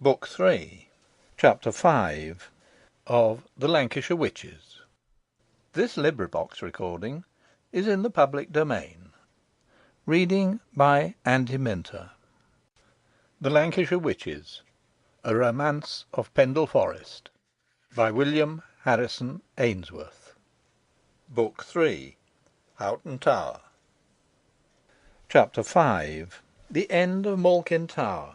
Book 3, Chapter 5 of The Lancashire Witches. This recording is in the public domain. Reading by Andy Minter. The Lancashire Witches, A Romance of Pendle Forest, by William Harrison Ainsworth. Book 3, Houghton Tower. Chapter 5. The End of Malkin Tower.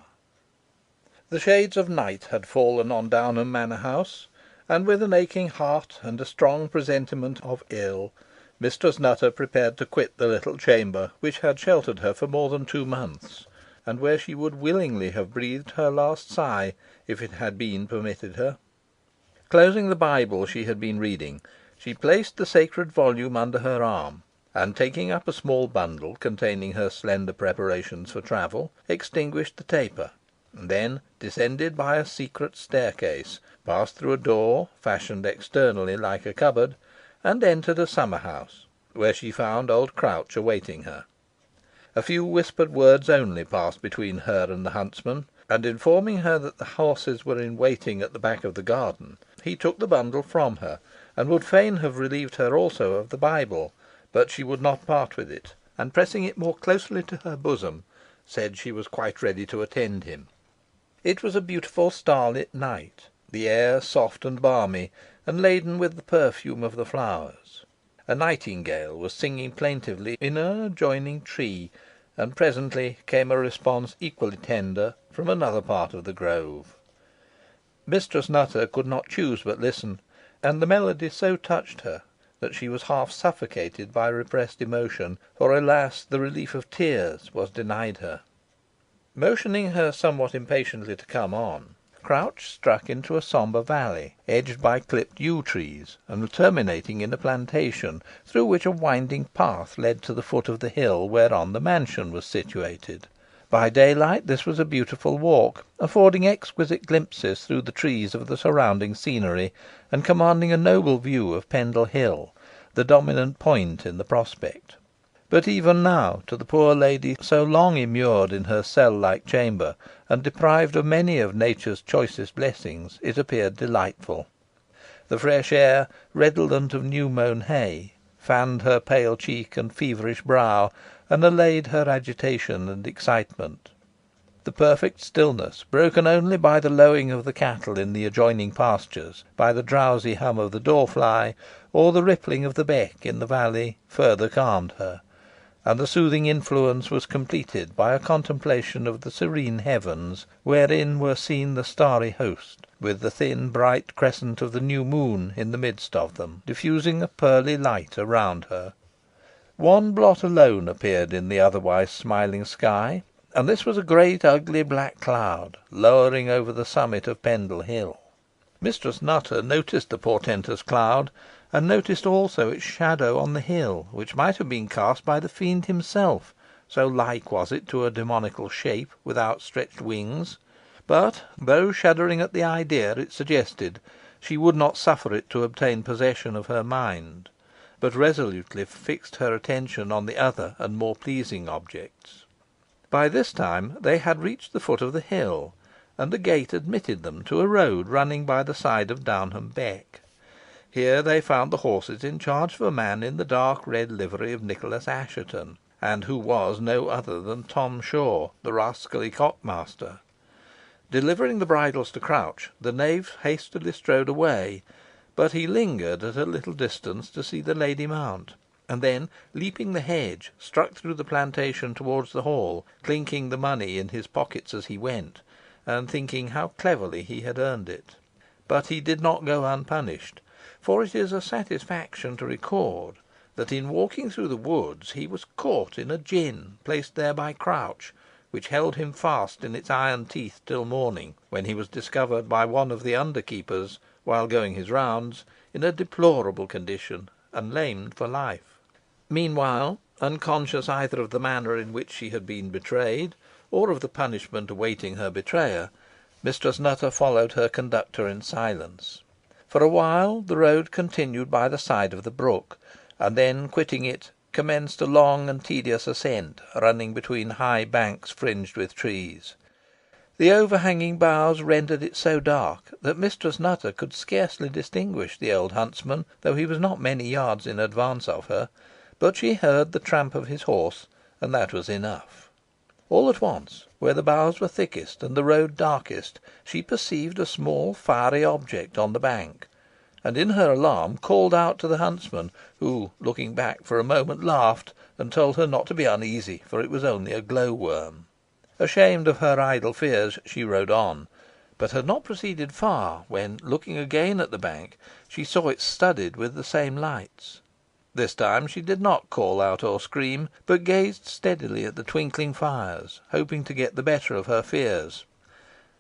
The shades of night had fallen on Downham Manor House, and with an aching heart and a strong presentiment of ill, Mistress Nutter prepared to quit the little chamber which had sheltered her for more than 2 months, and where she would willingly have breathed her last sigh, if it had been permitted her. Closing the Bible she had been reading, she placed the sacred volume under her arm, and taking up a small bundle containing her slender preparations for travel, extinguished the taper, and then descended by a secret staircase, passed through a door, fashioned externally like a cupboard, and entered a summer house, where she found old Crouch awaiting her. A few whispered words only passed between her and the huntsman, and informing her that the horses were in waiting at the back of the garden, he took the bundle from her, and would fain have relieved her also of the Bible, but she would not part with it, and pressing it more closely to her bosom, said she was quite ready to attend him. It was a beautiful starlit night, the air soft and balmy, and laden with the perfume of the flowers. A nightingale was singing plaintively in an adjoining tree, and presently came a response equally tender from another part of the grove. Mistress Nutter could not choose but listen, and the melody so touched her that she was half suffocated by repressed emotion, for, alas, the relief of tears was denied her. Motioning her somewhat impatiently to come on, Crouch struck into a sombre valley, edged by clipped yew trees, and terminating in a plantation, through which a winding path led to the foot of the hill whereon the mansion was situated. By daylight this was a beautiful walk, affording exquisite glimpses through the trees of the surrounding scenery, and commanding a noble view of Pendle Hill, the dominant point in the prospect. But even now, to the poor lady so long immured in her cell-like chamber, and deprived of many of nature's choicest blessings, it appeared delightful. The fresh air, redolent of new-mown hay, fanned her pale cheek and feverish brow, and allayed her agitation and excitement. The perfect stillness, broken only by the lowing of the cattle in the adjoining pastures, by the drowsy hum of the dorfly, or the rippling of the beck in the valley, further calmed her, and the soothing influence was completed by a contemplation of the serene heavens, wherein were seen the starry host, with the thin bright crescent of the new moon in the midst of them, diffusing a pearly light around her. One blot alone appeared in the otherwise smiling sky, and this was a great ugly black cloud, lowering over the summit of Pendle Hill. Mistress Nutter noticed the portentous cloud, and noticed also its shadow on the hill, which might have been cast by the fiend himself, so like was it to a demoniacal shape with outstretched wings. But, though shuddering at the idea it suggested, she would not suffer it to obtain possession of her mind, but resolutely fixed her attention on the other and more pleasing objects. By this time they had reached the foot of the hill, and a gate admitted them to a road running by the side of Downham Beck. Here they found the horses in charge of a man in the dark red livery of Nicholas Assheton, and who was no other than Tom Shaw, the rascally cockmaster. Delivering the bridles to Crouch, the knave hastily strode away, but he lingered at a little distance to see the lady mount, and then, leaping the hedge, struck through the plantation towards the hall, clinking the money in his pockets as he went, and thinking how cleverly he had earned it. But he did not go unpunished, for it is a satisfaction to record that in walking through the woods he was caught in a gin placed there by Crouch, which held him fast in its iron teeth till morning, when he was discovered by one of the under keepers, while going his rounds, in a deplorable condition, and lamed for life. Meanwhile, unconscious either of the manner in which she had been betrayed, or of the punishment awaiting her betrayer, Mistress Nutter followed her conductor in silence. For a while the road continued by the side of the brook, and then, quitting it, commenced a long and tedious ascent, running between high banks fringed with trees. The overhanging boughs rendered it so dark that Mistress Nutter could scarcely distinguish the old huntsman, though he was not many yards in advance of her, but she heard the tramp of his horse, and that was enough. All at once, where the boughs were thickest and the road darkest, she perceived a small fiery object on the bank, and in her alarm called out to the huntsman, who, looking back for a moment, laughed, and told her not to be uneasy, for it was only a glow worm. Ashamed of her idle fears, she rode on, but had not proceeded far, when, looking again at the bank, she saw it studded with the same lights. This time she did not call out or scream, but gazed steadily at the twinkling fires, hoping to get the better of her fears.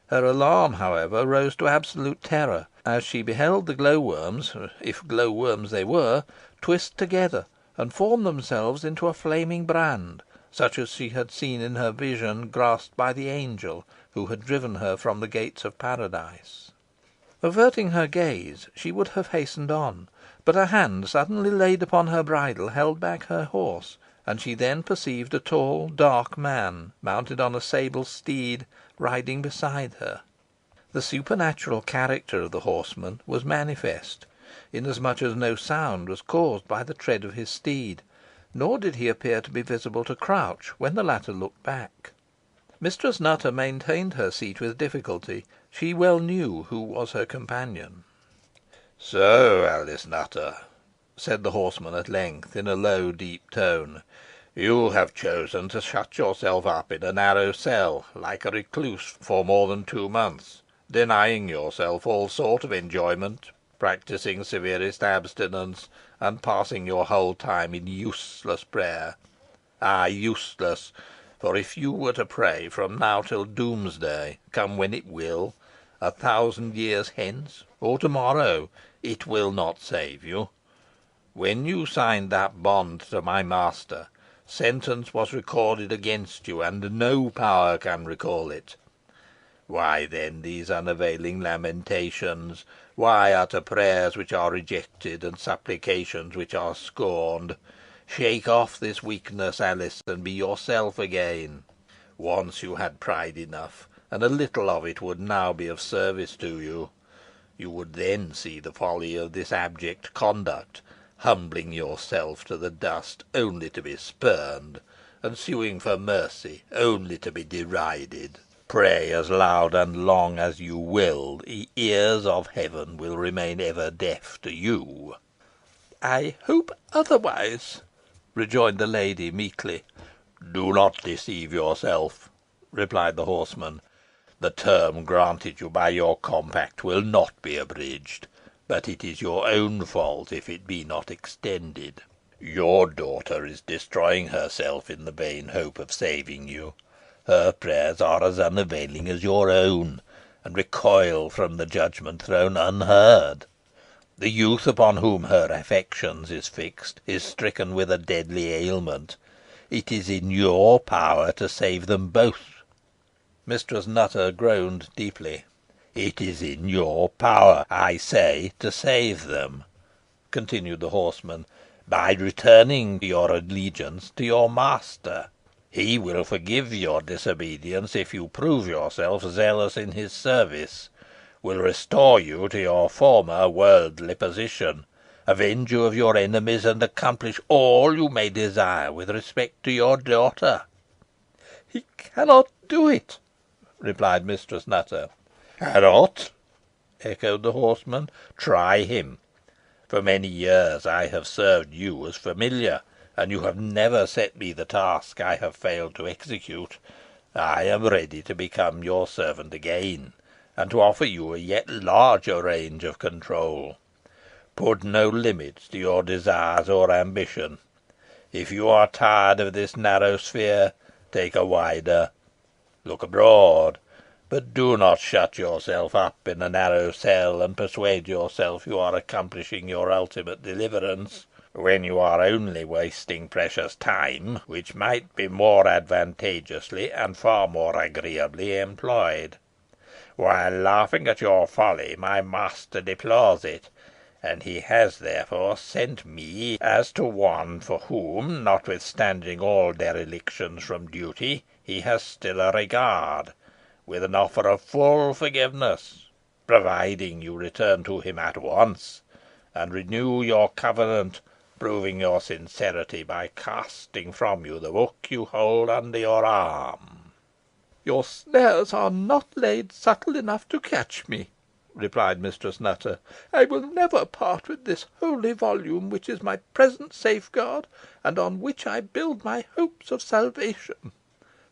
Her alarm, however, rose to absolute terror, as she beheld the glow worms, if glow worms they were, twist together, and form themselves into a flaming brand, such as she had seen in her vision grasped by the angel who had driven her from the gates of Paradise. Averting her gaze, she would have hastened on, but a hand suddenly laid upon her bridle held back her horse, and she then perceived a tall, dark man, mounted on a sable steed, riding beside her. The supernatural character of the horseman was manifest, inasmuch as no sound was caused by the tread of his steed, nor did he appear to be visible to Crouch when the latter looked back. Mistress Nutter maintained her seat with difficulty. She well knew who was her companion. "So, Alice Nutter," said the horseman at length, in a low, deep tone, "you have chosen to shut yourself up in a narrow cell, like a recluse, for more than 2 months, denying yourself all sort of enjoyment, practising severest abstinence, and passing your whole time in useless prayer. Ay, useless, for if you were to pray from now till doomsday, come when it will, 1,000 years hence, or to morrow, it will not save you. When you signed that bond to my master, sentence was recorded against you, and no power can recall it. Why, then, these unavailing lamentations? Why utter prayers which are rejected, and supplications which are scorned? Shake off this weakness, Alice, and be yourself again. Once you had pride enough, and a little of it would now be of service to you. You would then see the folly of this abject conduct, humbling yourself to the dust only to be spurned, and suing for mercy only to be derided. Pray as loud and long as you will, the ears of heaven will remain ever deaf to you." "I hope otherwise," rejoined the lady, meekly. "Do not deceive yourself," replied the horseman. "The term granted you by your compact will not be abridged, but it is your own fault if it be not extended. Your daughter is destroying herself in the vain hope of saving you. Her prayers are as unavailing as your own, and recoil from the judgment throne unheard. The youth upon whom her affections is fixed is stricken with a deadly ailment. It is in your power to save them both." Mistress Nutter groaned deeply. "It is in your power, I say, to save them," continued the horseman, "by returning your allegiance to your master. He will forgive your disobedience if you prove yourself zealous in his service, will restore you to your former worldly position, avenge you of your enemies, and accomplish all you may desire with respect to your daughter." "He cannot do it," replied Mistress Nutter. "Cannot!" echoed the horseman. "Try him. For many years I have served you as familiar, and you have never set me the task I have failed to execute. I am ready to become your servant again, and to offer you a yet larger range of control. Put no limits to your desires or ambition. If you are tired of this narrow sphere, take a wider. Look abroad, but do not shut yourself up in a narrow cell, and persuade yourself you are accomplishing your ultimate deliverance, when you are only wasting precious time, which might be more advantageously and far more agreeably employed. While laughing at your folly, my master deplores it, and he has therefore sent me as to one for whom, notwithstanding all derelictions from duty, he has still a regard, with an offer of full forgiveness, providing you return to him at once, and renew your covenant, proving your sincerity by casting from you the book you hold under your arm." "Your snares are not laid subtle enough to catch me," replied Mistress Nutter. "I will never part with this holy volume, which is my present safeguard, and on which I build my hopes of salvation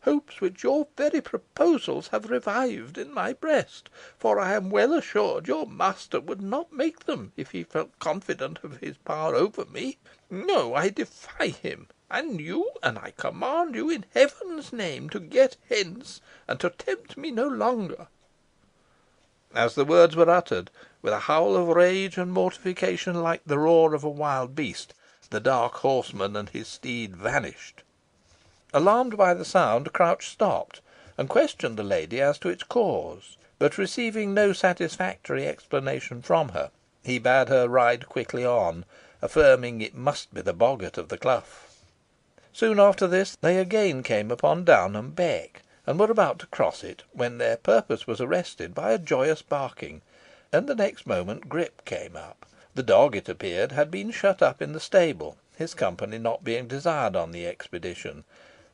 hopes which your very proposals have revived in my breast, for I am well assured your master would not make them if he felt confident of his power over me. No, I defy him and you, and I command you in Heaven's name to get hence, and to tempt me no longer." As the words were uttered, with a howl of rage and mortification like the roar of a wild beast, the dark horseman and his steed vanished. Alarmed by the sound, Crouch stopped, and questioned the lady as to its cause, but receiving no satisfactory explanation from her, he bade her ride quickly on, affirming it must be the boggart of the clough. Soon after this they again came upon Downham Beck, and were about to cross it, when their purpose was arrested by a joyous barking, and the next moment Grip came up. The dog, it appeared, had been shut up in the stable, his company not being desired on the expedition,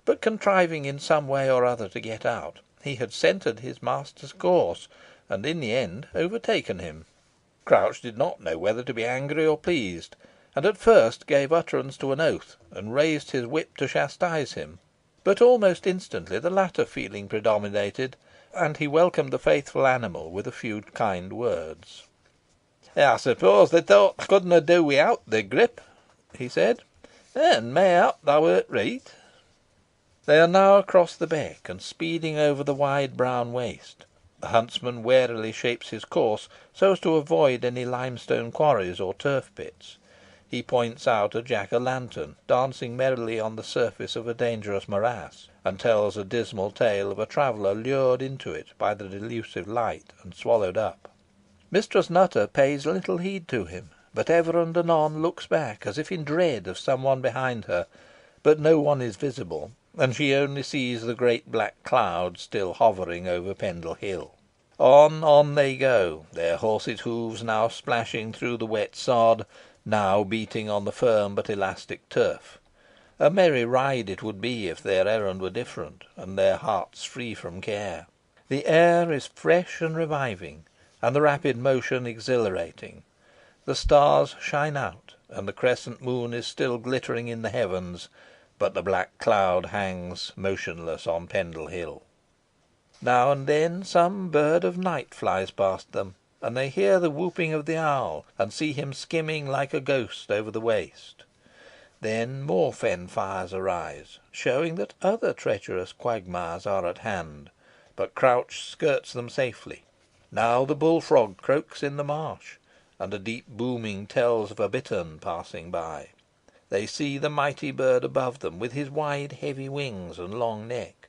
but contriving in some way or other to get out, he had scented his master's course, and in the end overtaken him. Crouch did not know whether to be angry or pleased, and at first gave utterance to an oath, and raised his whip to chastise him, but almost instantly the latter feeling predominated, and he welcomed the faithful animal with a few kind words. "I suppose they thought I couldna do without thee, Grip," he said, "and mayhap thou wert right." They are now across the beck, and speeding over the wide brown waste. The huntsman warily shapes his course so as to avoid any limestone quarries or turf pits. He points out a jack o' lantern dancing merrily on the surface of a dangerous morass, and tells a dismal tale of a traveller lured into it by the delusive light, and swallowed up. Mistress Nutter pays little heed to him, but ever and anon looks back, as if in dread of some one behind her, but no one is visible, and she only sees the great black cloud still hovering over Pendle Hill. On, on they go, their horses' hoofs now splashing through the wet sod, now beating on the firm but elastic turf. A merry ride it would be if their errand were different, and their hearts free from care. The air is fresh and reviving, and the rapid motion exhilarating. The stars shine out, and the crescent moon is still glittering in the heavens, but the black cloud hangs motionless on Pendle Hill. Now and then some bird of night flies past them, and they hear the whooping of the owl, and see him skimming like a ghost over the waste. Then more fen fires arise, showing that other treacherous quagmires are at hand, but Crouch skirts them safely. Now the bullfrog croaks in the marsh, and a deep booming tells of a bittern passing by. They see the mighty bird above them, with his wide heavy wings and long neck.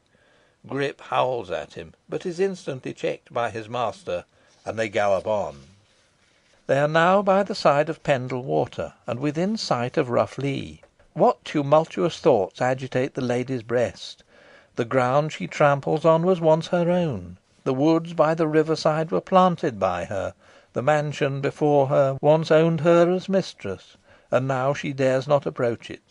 Grip howls at him, but is instantly checked by his master, and they gallop on. They are now by the side of Pendle Water, and within sight of Rough Lee. What tumultuous thoughts agitate the lady's breast! The ground she tramples on was once her own. The woods by the river side were planted by her. The mansion before her once owned her as mistress, and now she dares not approach it.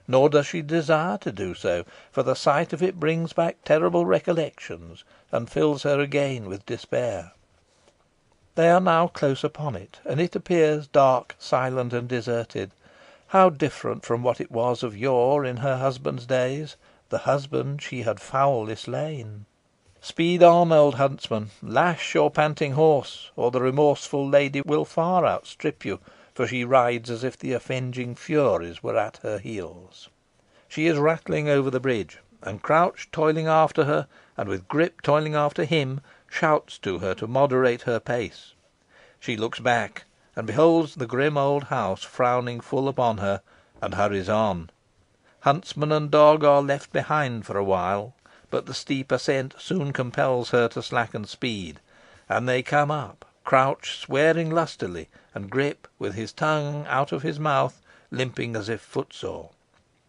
Nor does she desire to do so, for the sight of it brings back terrible recollections, and fills her again with despair. They are now close upon it, and it appears dark, silent, and deserted. How different from what it was of yore in her husband's days, the husband she had foully slain! Speed on, old huntsman, lash your panting horse, or the remorseful lady will far outstrip you, for she rides as if the avenging Furies were at her heels. She is rattling over the bridge, and Crouch, toiling after her, and with Grip toiling after him, shouts to her to moderate her pace. She looks back, and beholds the grim old house frowning full upon her, and hurries on. Huntsman and dog are left behind for a while, but the steep ascent soon compels her to slacken speed, and they come up, Crouch swearing lustily, and Grip, with his tongue out of his mouth, limping as if footsore.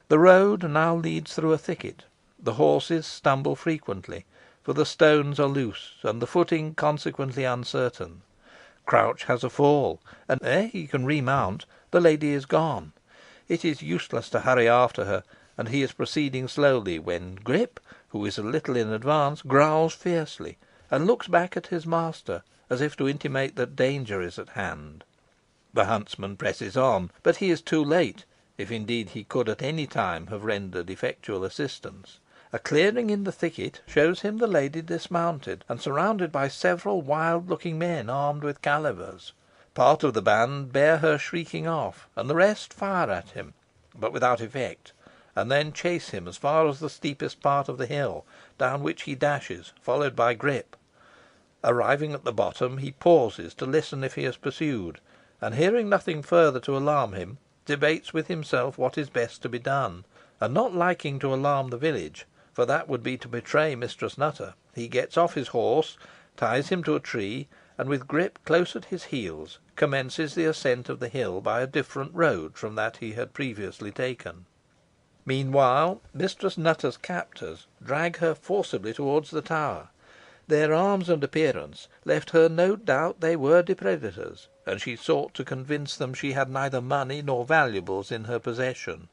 The road now leads through a thicket. The horses stumble frequently, for the stones are loose, and the footing consequently uncertain. Crouch has a fall, and ere he can remount, the lady is gone. It is useless to hurry after her, and he is proceeding slowly, when Grip, who is a little in advance, growls fiercely, and looks back at his master, as if to intimate that danger is at hand. The huntsman presses on, but he is too late, if indeed he could at any time have rendered effectual assistance. A clearing in the thicket shows him the lady dismounted, and surrounded by several wild looking men armed with calivers. Part of the band bear her shrieking off, and the rest fire at him, but without effect, and then chase him as far as the steepest part of the hill, down which he dashes, followed by Grip. Arriving at the bottom, he pauses to listen if he is pursued, and hearing nothing further to alarm him, debates with himself what is best to be done, and not liking to alarm the village, for that would be to betray Mistress Nutter, he gets off his horse, ties him to a tree, and with Grip close at his heels, commences the ascent of the hill by a different road from that he had previously taken. Meanwhile, Mistress Nutter's captors drag her forcibly towards the tower. Their arms and appearance left her no doubt they were depredators, and she sought to convince them she had neither money nor valuables in her possession.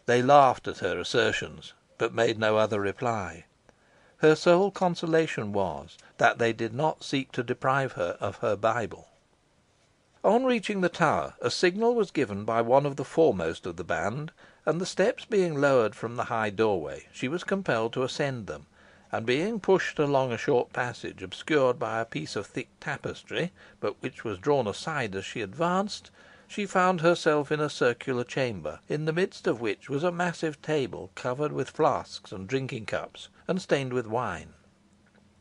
They laughed at her assertions, but made no other reply. Her sole consolation was, that they did not seek to deprive her of her Bible. On reaching the tower, a signal was given by one of the foremost of the band, and the steps being lowered from the high doorway, she was compelled to ascend them, and being pushed along a short passage, obscured by a piece of thick tapestry, but which was drawn aside as she advanced, she found herself in a circular chamber, in the midst of which was a massive table covered with flasks and drinking cups, and stained with wine.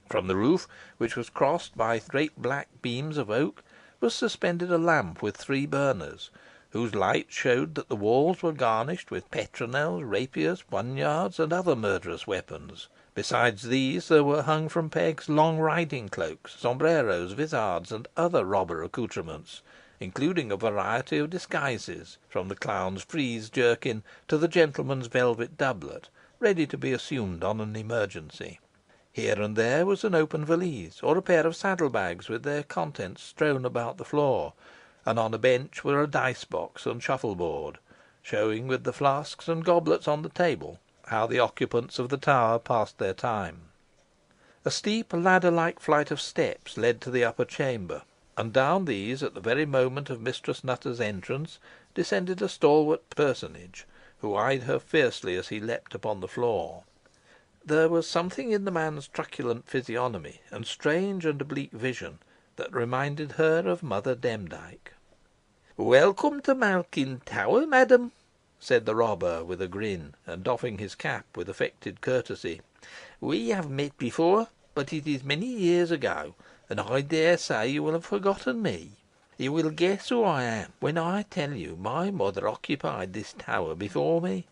From the roof, which was crossed by great black beams of oak, was suspended a lamp with 3 burners, whose light showed that the walls were garnished with petronels, rapiers, poniards, and other murderous weapons. Besides these, there were hung from pegs long riding cloaks, sombreros, vizards, and other robber accoutrements, including a variety of disguises, from the clown's frieze jerkin to the gentleman's velvet doublet, ready to be assumed on an emergency. Here and there was an open valise, or a pair of saddle bags with their contents strewn about the floor, and on a bench were a dice box and shuffle board, showing, with the flasks and goblets on the table, how the occupants of the tower passed their time. A steep ladder like flight of steps led to the upper chamber, and down these, at the very moment of Mistress Nutter's entrance, descended a stalwart personage, who eyed her fiercely as he leapt upon the floor. There was something in the man's truculent physiognomy and strange and oblique vision that reminded her of Mother Demdike. "Welcome to Malkin Tower, madam," said the robber, with a grin, and doffing his cap with affected courtesy. "We have met before, but it is many years ago, and I dare say you will have forgotten me. You will guess who I am when I tell you my mother occupied this tower before me."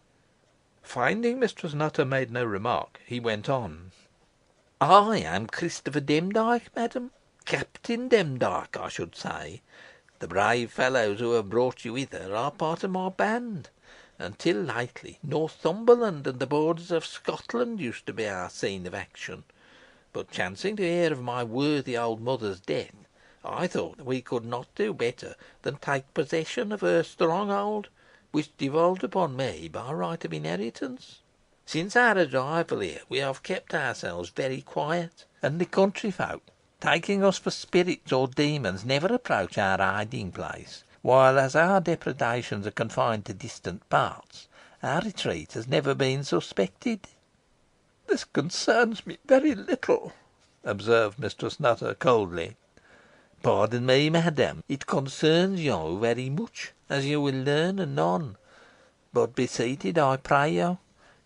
Finding Mistress Nutter made no remark, he went on. "I am Christopher Demdike, madam. Captain Demdike, I should say. The brave fellows who have brought you hither are part of my band. Until lately, Northumberland and the borders of Scotland used to be our scene of action. But chancing to hear of my worthy old mother's death, I thought we could not do better than take possession of her stronghold, which devolved upon me by right of inheritance. Since our arrival here, we have kept ourselves very quiet, and the country folk, taking us for spirits or demons, never approach our hiding place, while, as our depredations are confined to distant parts, our retreat has never been suspected." "This concerns me very little," observed Mistress Nutter, coldly. "Pardon me, madam, it concerns you very much, as you will learn anon. But be seated, I pray you,"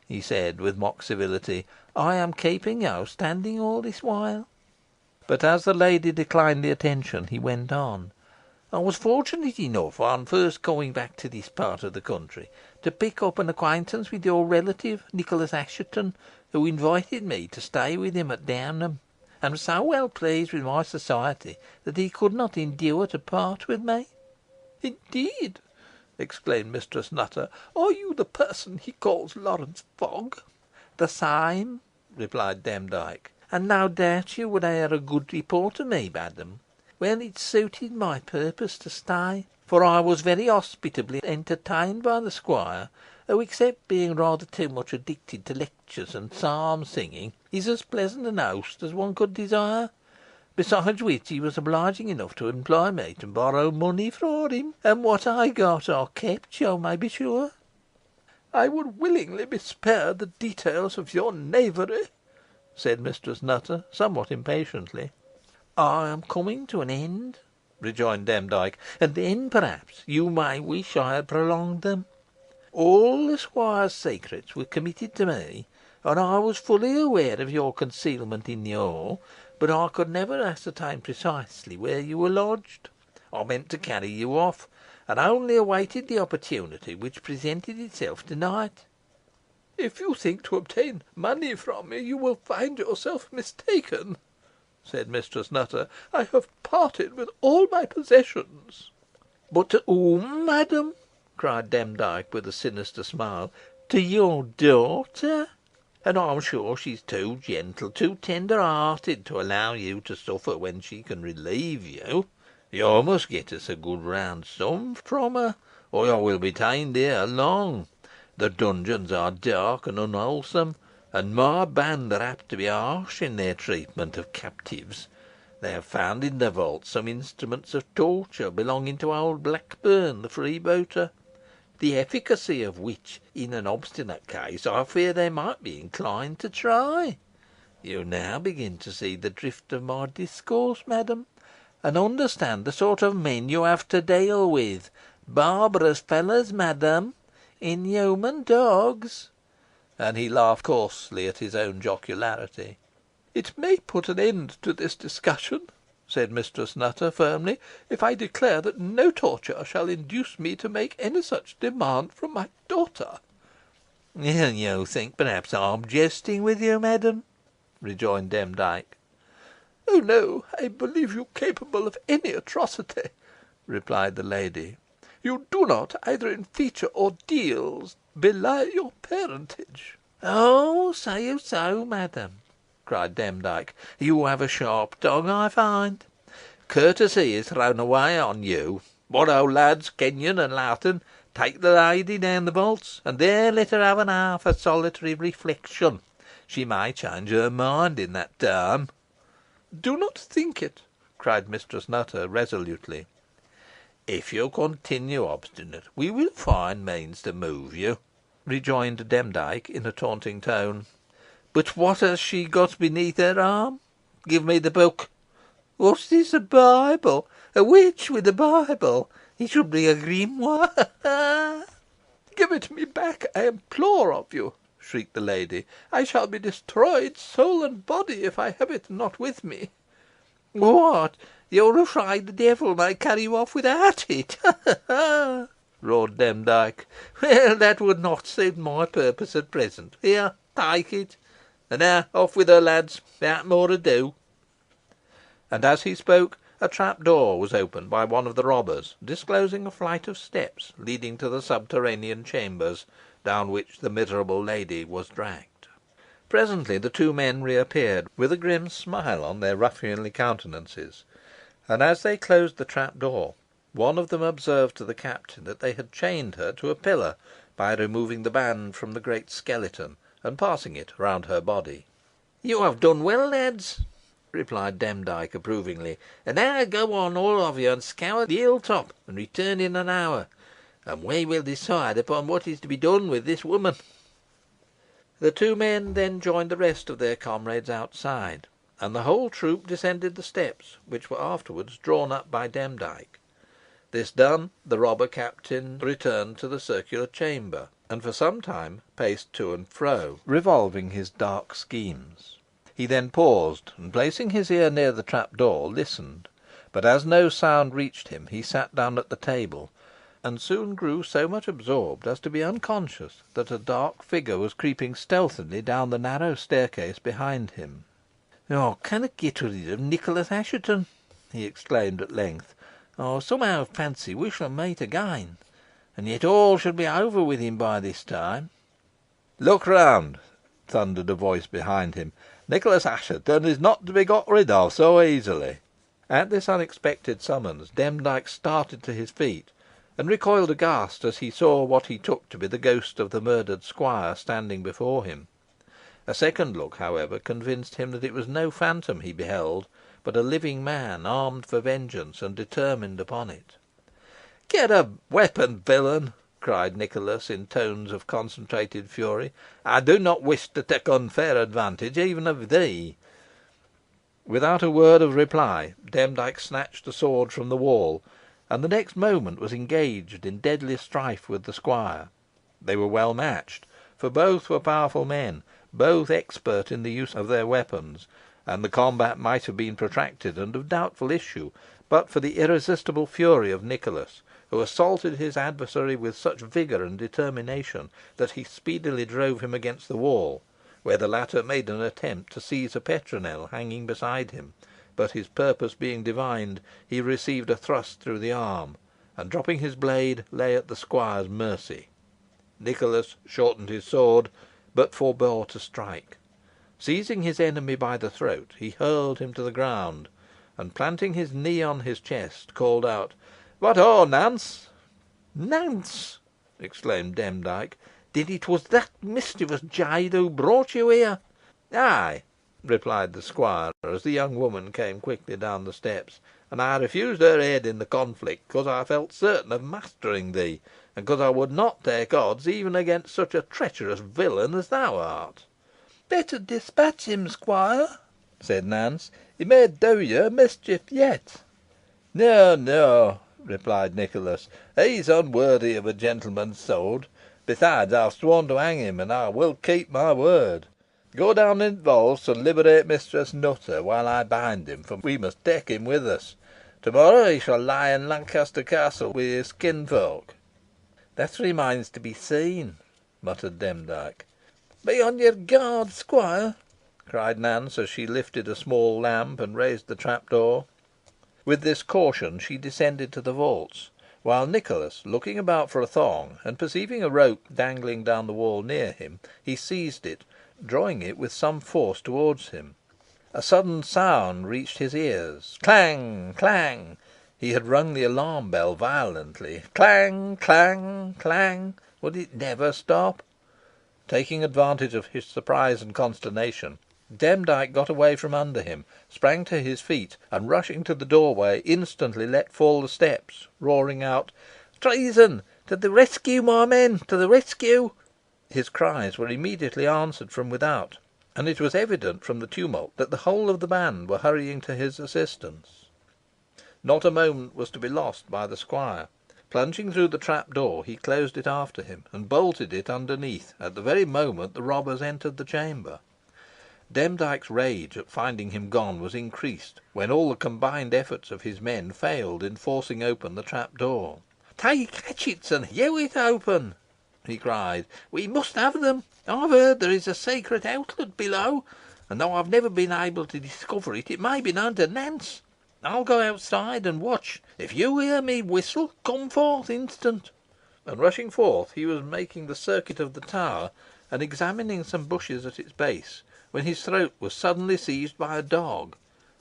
he said, with mock civility. "I am keeping you standing all this while." But as the lady declined the attention, he went on. "I was fortunate enough, on first coming back to this part of the country, to pick up an acquaintance with your relative, Nicholas Assheton, who invited me to stay with him at Downham, and was so well pleased with my society that he could not endure to part with me." "Indeed!" exclaimed Mistress Nutter. "Are you the person he calls Lawrence Fogg?" "The same," replied Demdike. and no doubt you would hear a good report of me, madam. Well, it suited my purpose to stay, for I was very hospitably entertained by the squire, who, except being rather too much addicted to lectures and psalm singing, is as pleasant an host as one could desire. Besides which, he was obliging enough to employ me to borrow money for him, and what I got I kept, you may be sure." "I would willingly be spared the details of your knavery," said Mistress Nutter, somewhat impatiently. "I am coming to an end," rejoined Demdike, "and then, perhaps, you may wish I had prolonged them. All the squire's secrets were committed to me, and I was fully aware of your concealment in the hall, but I could never ascertain precisely where you were lodged. I meant to carry you off, and only awaited the opportunity which presented itself to night." "If you think to obtain money from me, you will find yourself mistaken," said Mistress Nutter. "I have parted with all my possessions." "But to whom, madam?" cried Demdike, with a sinister smile. "To your daughter? And I'm sure she's too gentle, too tender hearted, to allow you to suffer when she can relieve you. You must get us a good round sum from her, or you will be detained here long. The dungeons are dark and unwholesome, and my band are apt to be harsh in their treatment of captives. They have found in the vault some instruments of torture belonging to old Blackburn, the freebooter, the efficacy of which, in an obstinate case, I fear they might be inclined to try. You now begin to see the drift of my discourse, madam, and understand the sort of men you have to deal with. Barbarous fellows, madam, inhuman dogs." And he laughed coarsely at his own jocularity. "It may put an end to this discussion," said Mistress Nutter, firmly, "if I declare that no torture shall induce me to make any such demand from my daughter." "You think perhaps I am jesting with you, madam," rejoined Demdike. "Oh, no, I believe you capable of any atrocity," replied the lady. "You do not, either in feature or deeds, belie your parentage." "Oh, say you so, madam?" cried Demdike. "You have a sharp tongue, I find. Courtesy is thrown away on you. What ho, lads, Kenyon and Lowton, take the lady down the vaults, and there let her have an hour for solitary reflection. She may change her mind in that time." "Do not think it," cried Mistress Nutter, resolutely. "If you continue obstinate, we will find means to move you," rejoined Demdike, in a taunting tone. "But what has she got beneath her arm? Give me the book. What's this, a Bible? A witch with a Bible? It should be a grimoire." "Give it me back, I implore of you," shrieked the lady. "I shall be destroyed, soul and body, if I have it not with me." "What! You're afraid the devil may carry you off without it? roared Demdike. "Well, that would not suit my purpose at present. Here, take it. And now off with her, lads, without more ado." And as he spoke, a trap door was opened by one of the robbers, disclosing a flight of steps leading to the subterranean chambers, down which the miserable lady was dragged. Presently the two men reappeared, with a grim smile on their ruffianly countenances, and as they closed the trap door, one of them observed to the captain that they had chained her to a pillar by removing the band from the great skeleton, and passing it round her body. "You have done well, lads," replied Demdike, approvingly. "And now go on, all of you, and scour the hill top, and return in an hour, and we will decide upon what is to be done with this woman." The two men then joined the rest of their comrades outside, and the whole troop descended the steps, which were afterwards drawn up by Demdike. This done, the robber captain returned to the circular chamber, and for some time paced to and fro, revolving his dark schemes. He then paused, and placing his ear near the trap door, listened, but as no sound reached him, he sat down at the table, and soon grew so much absorbed as to be unconscious that a dark figure was creeping stealthily down the narrow staircase behind him. "I cannot get rid of Nicholas Assheton," he exclaimed at length. "I somehow fancy we shall meet again, and yet all should be over with him by this time." "Look round," thundered a voice behind him, Nicholas Assheton is not to be got rid of so easily." At this unexpected summons, Demdike started to his feet, and recoiled aghast as he saw what he took to be the ghost of the murdered squire standing before him. A second look, however, convinced him that it was no phantom he beheld, but a living man armed for vengeance, and determined upon it. "Get a weapon, villain!" cried Nicholas, in tones of concentrated fury. "I do not wish to take unfair advantage even of thee." Without a word of reply, Demdike snatched a sword from the wall, and the next moment was engaged in deadly strife with the squire. They were well matched, for both were powerful men, both expert in the use of their weapons, and the combat might have been protracted and of doubtful issue, but for the irresistible fury of Nicholas, who assaulted his adversary with such vigour and determination that he speedily drove him against the wall, where the latter made an attempt to seize a petronel hanging beside him, but his purpose being divined, he received a thrust through the arm, and dropping his blade, lay at the squire's mercy. Nicholas shortened his sword, but forbore to strike. Seizing his enemy by the throat, he hurled him to the ground, and planting his knee on his chest, called out, "What ho, Nance!" "Nance!" exclaimed Demdike. "Then it was that mischievous jade who brought you here?" "Ay," replied the squire, as the young woman came quickly down the steps, "and I refused her aid in the conflict because I felt certain of mastering thee, and because I would not take odds even against such a treacherous villain as thou art." "Better despatch him, squire," said Nance. "He may do you mischief yet." "No, no," replied Nicholas. "He is unworthy of a gentleman's sword. Besides, I have sworn to hang him, and I will keep my word. Go down into the vaults and liberate Mistress Nutter while I bind him, for we must take him with us. To morrow he shall lie in Lancaster Castle with his kinsfolk." "That remains to be seen," muttered Demdike. "Be on your guard, squire," cried Nance, as she lifted a small lamp and raised the trapdoor. With this caution she descended to the vaults, while Nicholas, looking about for a thong, and perceiving a rope dangling down the wall near him, he seized it, drawing it with some force towards him. A sudden sound reached his ears. Clang! clang! He had rung the alarm bell violently. Clang! clang! clang! Would it never stop? Taking advantage of his surprise and consternation, Demdike got away from under him, sprang to his feet, and rushing to the doorway, instantly let fall the steps, roaring out, "Treason! To the rescue, my men! To the rescue!" His cries were immediately answered from without, and it was evident from the tumult that the whole of the band were hurrying to his assistance. Not a moment was to be lost by the squire. Plunging through the trap door, he closed it after him, and bolted it underneath at the very moment the robbers entered the chamber. Demdike's rage at finding him gone was increased, when all the combined efforts of his men failed in forcing open the trap door. "Take hatchets and hew it open," he cried. "We must have them. I've heard there is a secret outlet below, and though I've never been able to discover it, it may be known to Nance. I'll go outside and watch. If you hear me whistle, come forth instant." And rushing forth, he was making the circuit of the tower, and examining some bushes at its base, when his throat was suddenly seized by a dog,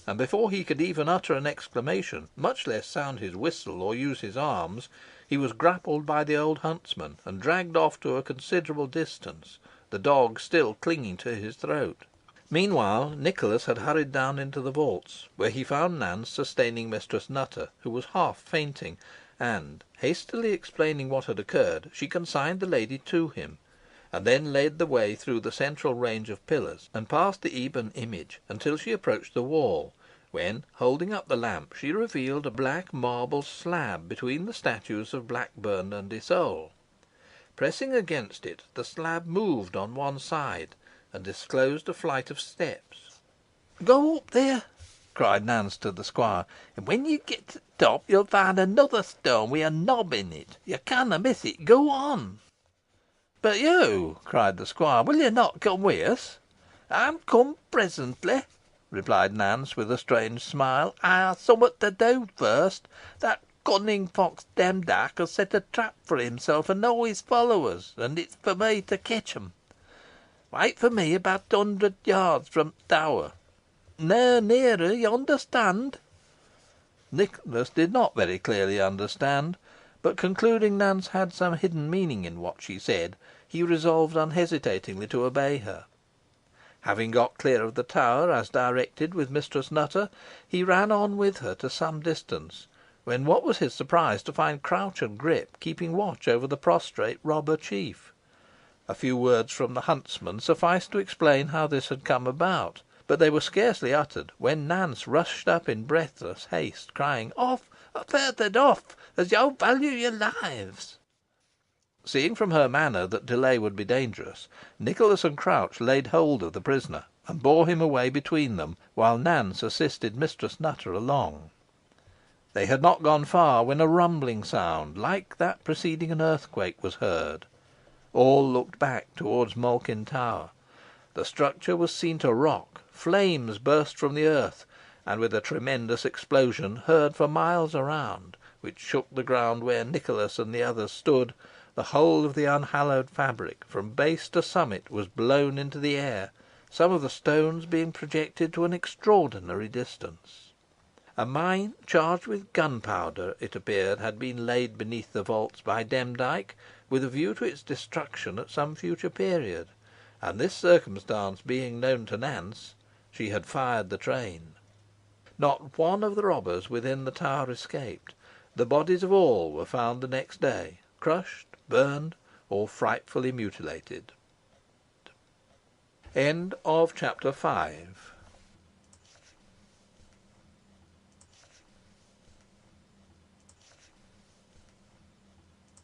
and before he could even utter an exclamation, much less sound his whistle or use his arms, he was grappled by the old huntsman, and dragged off to a considerable distance, the dog still clinging to his throat. Meanwhile, Nicholas had hurried down into the vaults, where he found Nance sustaining Mistress Nutter, who was half fainting, and, hastily explaining what had occurred, she consigned the lady to him, and then led the way through the central range of pillars, and past the ebon image, until she approached the wall, when, holding up the lamp, she revealed a black marble slab between the statues of Blackburn and Isole. Pressing against it, the slab moved on one side, and disclosed a flight of steps. "Go up there," cried Nance to the squire, "and when you get to the top you'll find another stone with a knob in it. You canna miss it. Go on." "But you," cried the squire, "will you not come with us?" "I'm come presently," replied Nance, with a strange smile. "I ha' summat to do first. That cunning fox Demdike has set a trap for himself and all his followers, and it's for me to catch 'em." Wait for me about 100 yards from t' tower. No nearer, you understand?" Nicholas did not very clearly understand, but concluding Nance had some hidden meaning in what she said, he resolved unhesitatingly to obey her. Having got clear of the tower, as directed, with Mistress Nutter, he ran on with her to some distance, when what was his surprise to find Crouch and Grip keeping watch over the prostrate robber chief. A few words from the huntsman sufficed to explain how this had come about, but they were scarcely uttered when Nance rushed up in breathless haste, crying, "Off, further off, as yo value your lives." Seeing from her manner that delay would be dangerous, Nicholas and Crouch laid hold of the prisoner, and bore him away between them, while Nance assisted Mistress Nutter along. They had not gone far when a rumbling sound, like that preceding an earthquake, was heard. All looked back towards Malkin Tower. The structure was seen to rock, flames burst from the earth, and with a tremendous explosion heard for miles around, which shook the ground where Nicholas and the others stood, the whole of the unhallowed fabric, from base to summit, was blown into the air, some of the stones being projected to an extraordinary distance. A mine charged with gunpowder, it appeared, had been laid beneath the vaults by Demdike, with a view to its destruction at some future period, and this circumstance being known to Nance, she had fired the train. Not one of the robbers within the tower escaped. The bodies of all were found the next day, crushed, burned, or frightfully mutilated. Chapter 5